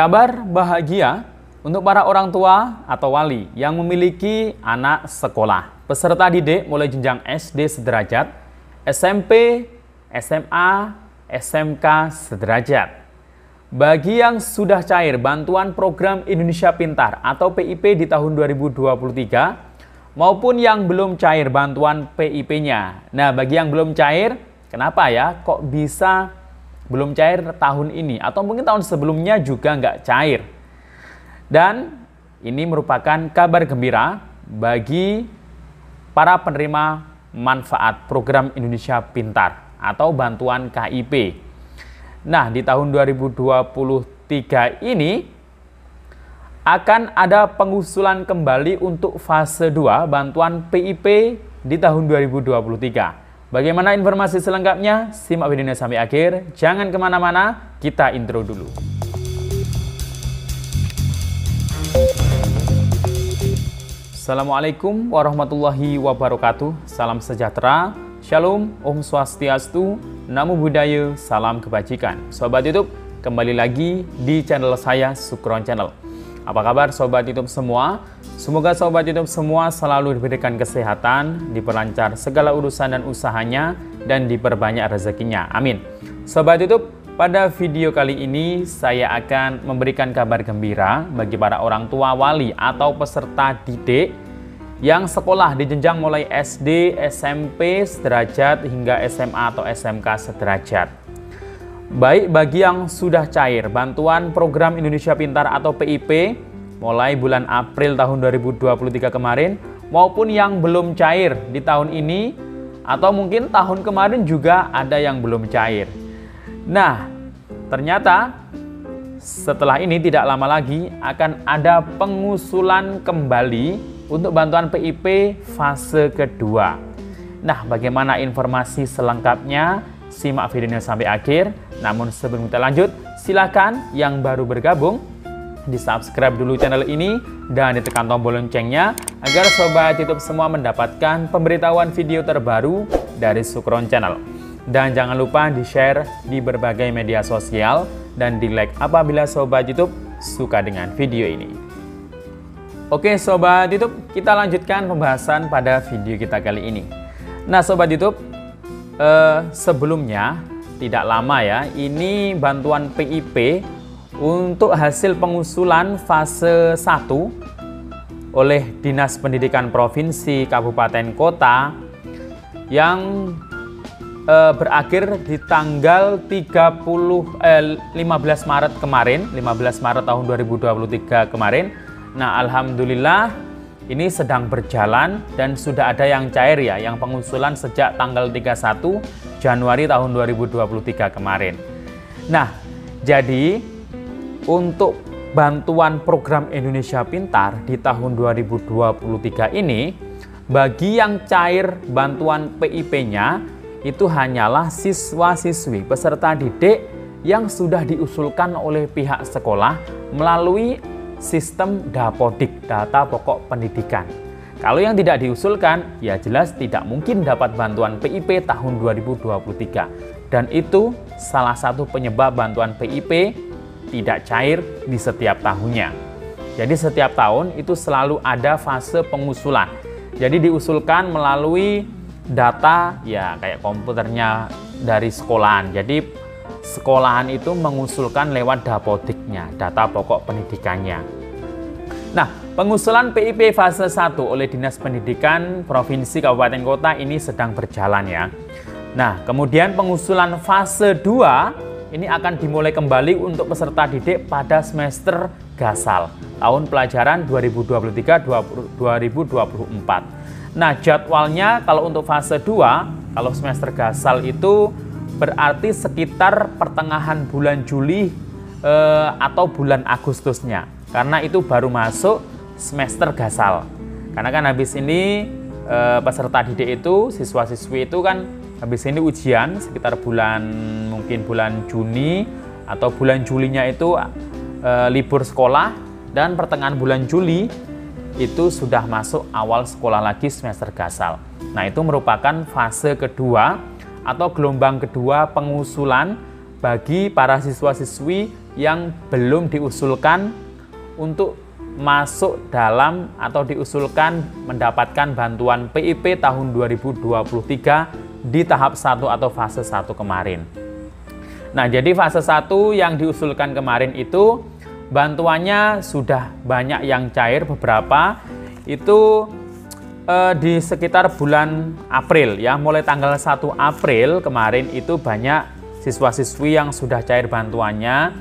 Kabar bahagia untuk para orang tua atau wali yang memiliki anak sekolah. Peserta didik mulai jenjang SD sederajat, SMP, SMA, SMK sederajat. Bagi yang sudah cair bantuan program Indonesia Pintar atau PIP di tahun 2023, maupun yang belum cair bantuan PIP-nya. Nah, bagi yang belum cair, kenapa ya kok bisa belum cair tahun ini? Atau mungkin tahun sebelumnya juga nggak cair. Dan ini merupakan kabar gembira bagi para penerima manfaat program Indonesia Pintar atau bantuan KIP. Nah, di tahun 2023 ini akan ada pengusulan kembali untuk fase 2 bantuan PIP di tahun 2023. Bagaimana informasi selengkapnya? Simak videonya sampai akhir. Jangan kemana-mana, kita intro dulu. Assalamualaikum warahmatullahi wabarakatuh. Salam sejahtera, Shalom, Om Swastiastu, Namo Buddhaya, salam kebajikan. Sobat YouTube, kembali lagi di channel saya, Sukron Channel. Apa kabar Sobat YouTube semua? Semoga Sobat YouTube semua selalu diberikan kesehatan, diperlancar segala urusan dan usahanya, dan diperbanyak rezekinya. Amin. Sobat YouTube, pada video kali ini saya akan memberikan kabar gembira bagi para orang tua wali atau peserta didik yang sekolah di jenjang mulai SD, SMP sederajat hingga SMA atau SMK sederajat. Baik bagi yang sudah cair bantuan program Indonesia Pintar atau PIP mulai bulan April tahun 2023 kemarin, maupun yang belum cair di tahun ini, atau mungkin tahun kemarin juga ada yang belum cair. Nah, ternyata setelah ini tidak lama lagi akan ada pengusulan kembali untuk bantuan PIP fase kedua. Nah, bagaimana informasi selengkapnya? Simak videonya sampai akhir. Namun sebelum kita lanjut, silakan yang baru bergabung di-subscribe dulu channel ini dan ditekan tombol loncengnya agar Sobat YouTube semua mendapatkan pemberitahuan video terbaru dari Sukron Channel. Dan jangan lupa di-share di berbagai media sosial dan di-like apabila Sobat YouTube suka dengan video ini. Oke Sobat YouTube, kita lanjutkan pembahasan pada video kita kali ini. Nah Sobat YouTube, sebelumnya tidak lama ya, ini bantuan PIP untuk hasil pengusulan fase 1 oleh Dinas Pendidikan Provinsi, Kabupaten, Kota yang berakhir di tanggal 15 Maret kemarin, 15 Maret tahun 2023 kemarin. Nah, alhamdulillah ini sedang berjalan dan sudah ada yang cair ya, yang pengusulan sejak tanggal 31 Januari tahun 2023 kemarin. Nah, jadi untuk bantuan program Indonesia Pintar di tahun 2023 ini, bagi yang cair bantuan PIP-nya itu hanyalah siswa-siswi peserta didik yang sudah diusulkan oleh pihak sekolah melalui sistem Dapodik, data pokok pendidikan. Kalau yang tidak diusulkan, ya jelas tidak mungkin dapat bantuan PIP tahun 2023. Dan itu salah satu penyebab bantuan PIP tidak cair di setiap tahunnya. Jadi setiap tahun itu selalu ada fase pengusulan. Jadi diusulkan melalui data ya kayak komputernya dari sekolahan. Jadi sekolahan itu mengusulkan lewat Dapodiknya, data pokok pendidikannya. Nah, pengusulan PIP fase 1 oleh Dinas Pendidikan Provinsi, Kabupaten, Kota ini sedang berjalan ya. Nah, kemudian pengusulan fase 2 ini akan dimulai kembali untuk peserta didik pada semester gasal tahun pelajaran 2023-2024. Nah, jadwalnya kalau untuk fase 2, kalau semester gasal itu berarti sekitar pertengahan bulan Juli atau bulan Agustusnya. Karena itu baru masuk semester gasal. Karena kan habis ini peserta didik itu, siswa-siswi itu kan habis ini ujian sekitar mungkin bulan Juni atau bulan Julinya itu libur sekolah, dan pertengahan bulan Juli itu sudah masuk awal sekolah lagi semester gasal. Nah, itu merupakan fase kedua atau gelombang kedua pengusulan bagi para siswa-siswi yang belum diusulkan untuk masuk dalam atau diusulkan mendapatkan bantuan PIP tahun 2023 di tahap 1 atau fase 1 kemarin. Nah, jadi fase 1 yang diusulkan kemarin itu bantuannya sudah banyak yang cair, beberapa itu di sekitar bulan April ya, mulai tanggal 1 April kemarin itu banyak siswa-siswi yang sudah cair bantuannya,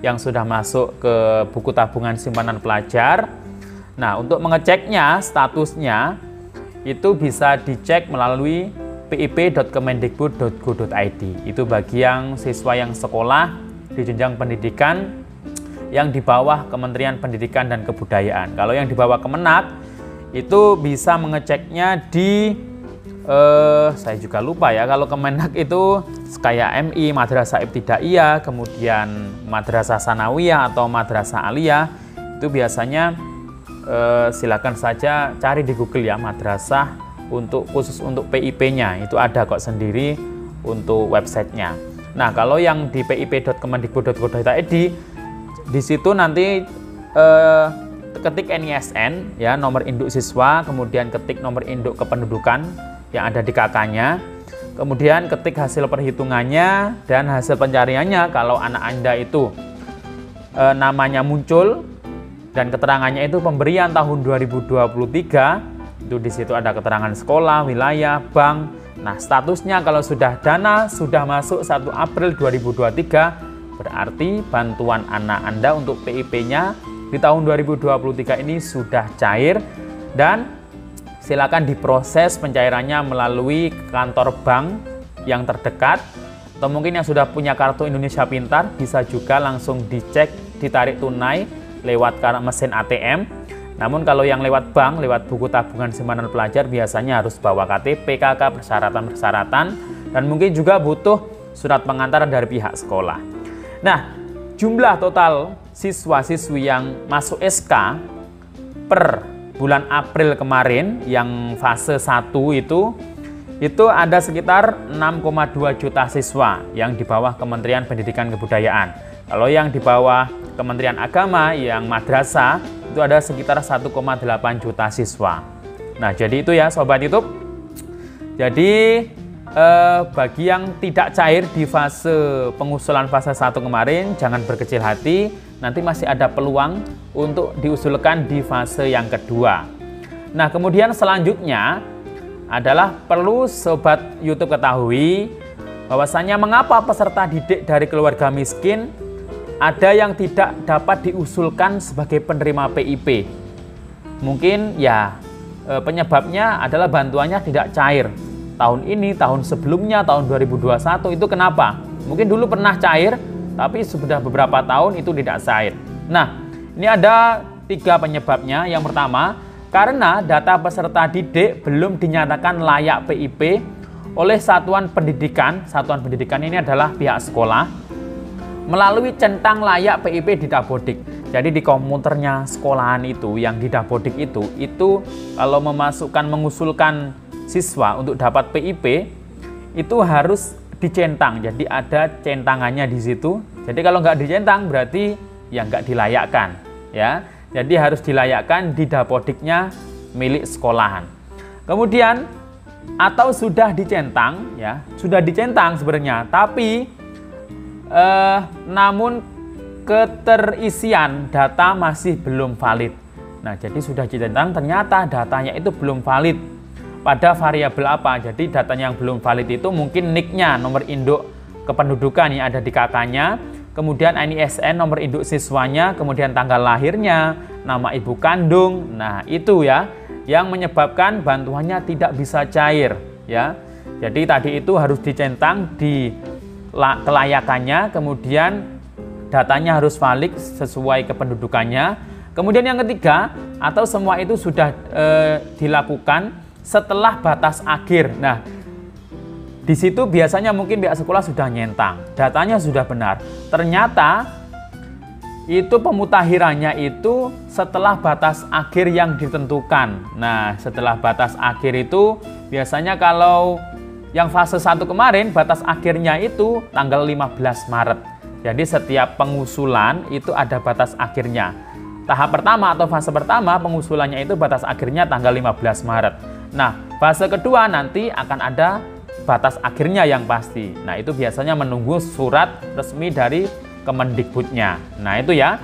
yang sudah masuk ke buku tabungan simpanan pelajar. Nah, untuk mengeceknya statusnya itu bisa dicek melalui pip.kemendikbud.go.id. Itu bagi yang siswa yang sekolah di jenjang pendidikan yang di bawah Kementerian Pendidikan dan Kebudayaan. Kalau yang di bawah Kemenak itu bisa mengeceknya di saya juga lupa ya, kalau Kemenak itu kayak MI, Madrasah Ibtidaiyah, kemudian Madrasah Sanawiyah atau Madrasah Aliyah, itu biasanya silakan saja cari di Google ya, madrasah khusus untuk PIP-nya, itu ada kok sendiri untuk websitenya. Nah, kalau yang di pip.kemendikbud.go.id, di situ nanti ketik NISN ya, nomor induk siswa, kemudian ketik nomor induk kependudukan yang ada di KK-nya, kemudian ketik hasil perhitungannya dan hasil pencariannya. Kalau anak Anda itu namanya muncul dan keterangannya itu pemberian tahun 2023, itu di situ ada keterangan sekolah, wilayah, bank. Nah, statusnya kalau sudah dana sudah masuk 1 April 2023, berarti bantuan anak Anda untuk PIP-nya di tahun 2023 ini sudah cair dan silakan diproses pencairannya melalui kantor bank yang terdekat, atau mungkin yang sudah punya kartu Indonesia Pintar bisa juga langsung dicek ditarik tunai lewat mesin ATM. Namun kalau yang lewat bank, lewat buku tabungan simpanan pelajar biasanya harus bawa KTP, KK, persyaratan-persyaratan, dan mungkin juga butuh surat pengantar dari pihak sekolah. Nah, jumlah total siswa-siswi yang masuk SK per bulan April kemarin yang fase 1 itu ada sekitar 6,2 juta siswa yang di bawah Kementerian Pendidikan Kebudayaan. Kalau yang di bawah Kementerian Agama yang madrasah itu ada sekitar 1,8 juta siswa. Nah, jadi itu ya Sobat YouTube. Jadi bagi yang tidak cair di fase pengusulan fase 1 kemarin, jangan berkecil hati, nanti masih ada peluang untuk diusulkan di fase yang kedua. Nah, kemudian selanjutnya adalah perlu Sobat YouTube ketahui bahwasanya mengapa peserta didik dari keluarga miskin ada yang tidak dapat diusulkan sebagai penerima PIP. Mungkin ya penyebabnya adalah bantuannya tidak cair. Tahun ini, tahun sebelumnya, tahun 2021 itu kenapa? Mungkin dulu pernah cair, tapi sudah beberapa tahun itu tidak cair. Nah, ini ada 3 penyebabnya. Yang pertama, karena data peserta didik belum dinyatakan layak PIP oleh satuan pendidikan. Satuan pendidikan ini adalah pihak sekolah melalui centang layak PIP di Dapodik. Jadi di komputernya sekolahan itu, yang di Dapodik itu kalau mengusulkan siswa untuk dapat PIP itu harus dicentang. Jadi ada centangannya di situ. Jadi kalau nggak dicentang berarti ya nggak dilayakkan ya. Jadi harus dilayakkan di Dapodiknya milik sekolahan. Kemudian atau sudah dicentang ya, sudah dicentang sebenarnya, tapi namun keterisian data masih belum valid. Nah, jadi sudah dicentang ternyata datanya itu belum valid. Pada variabel apa? Jadi datanya yang belum valid itu mungkin NIK-nya, nomor induk kependudukan yang ada di KK-nya, kemudian NISN, nomor induk siswanya, kemudian tanggal lahirnya, nama ibu kandung. Nah, itu ya yang menyebabkan bantuannya tidak bisa cair ya. Jadi tadi itu harus dicentang di kelayakannya, kemudian datanya harus valid sesuai kependudukannya. Kemudian yang ketiga, atau semua itu sudah dilakukan setelah batas akhir. Nah, di situ biasanya mungkin pihak sekolah sudah nyentang, datanya sudah benar. Ternyata itu pemutakhirannya itu setelah batas akhir yang ditentukan. Nah, setelah batas akhir itu biasanya kalau yang fase 1 kemarin batas akhirnya itu tanggal 15 Maret. Jadi setiap pengusulan itu ada batas akhirnya. Tahap pertama atau fase pertama pengusulannya itu batas akhirnya tanggal 15 Maret. Nah, fase kedua nanti akan ada batas akhirnya yang pasti. Nah, itu biasanya menunggu surat resmi dari Kemendikbudnya. Nah, itu ya.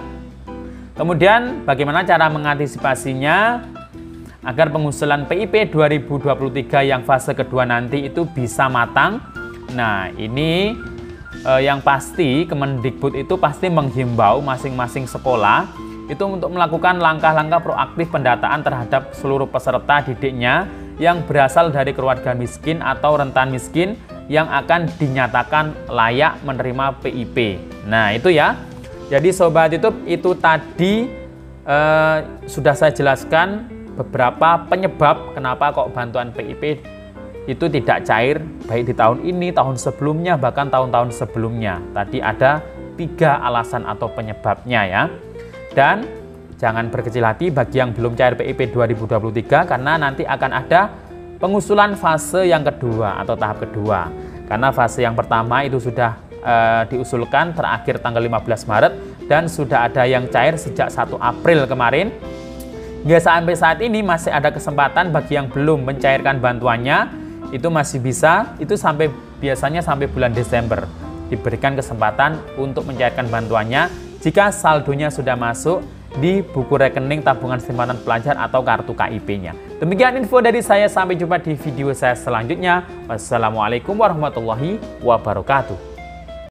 Kemudian bagaimana cara mengantisipasinya agar pengusulan PIP 2023 yang fase kedua nanti itu bisa matang. Nah, ini yang pasti Kemendikbud itu pasti menghimbau masing-masing sekolah itu untuk melakukan langkah-langkah proaktif pendataan terhadap seluruh peserta didiknya yang berasal dari keluarga miskin atau rentan miskin yang akan dinyatakan layak menerima PIP. Nah, itu ya. Jadi Sobat YouTube, itu tadi sudah saya jelaskan beberapa penyebab kenapa kok bantuan PIP itu tidak cair baik di tahun ini, tahun sebelumnya, bahkan tahun-tahun sebelumnya. Tadi ada 3 alasan atau penyebabnya ya. Dan jangan berkecil hati bagi yang belum cair PIP 2023 karena nanti akan ada pengusulan fase yang kedua atau tahap kedua. Karena fase yang pertama itu sudah diusulkan terakhir tanggal 15 Maret dan sudah ada yang cair sejak 1 April kemarin. Hingga sampai saat ini masih ada kesempatan bagi yang belum mencairkan bantuannya, itu masih bisa, itu biasanya sampai bulan Desember diberikan kesempatan untuk mencairkan bantuannya jika saldonya sudah masuk di buku rekening tabungan simpanan pelajar atau kartu KIP-nya. Demikian info dari saya, sampai jumpa di video saya selanjutnya. Wassalamualaikum warahmatullahi wabarakatuh.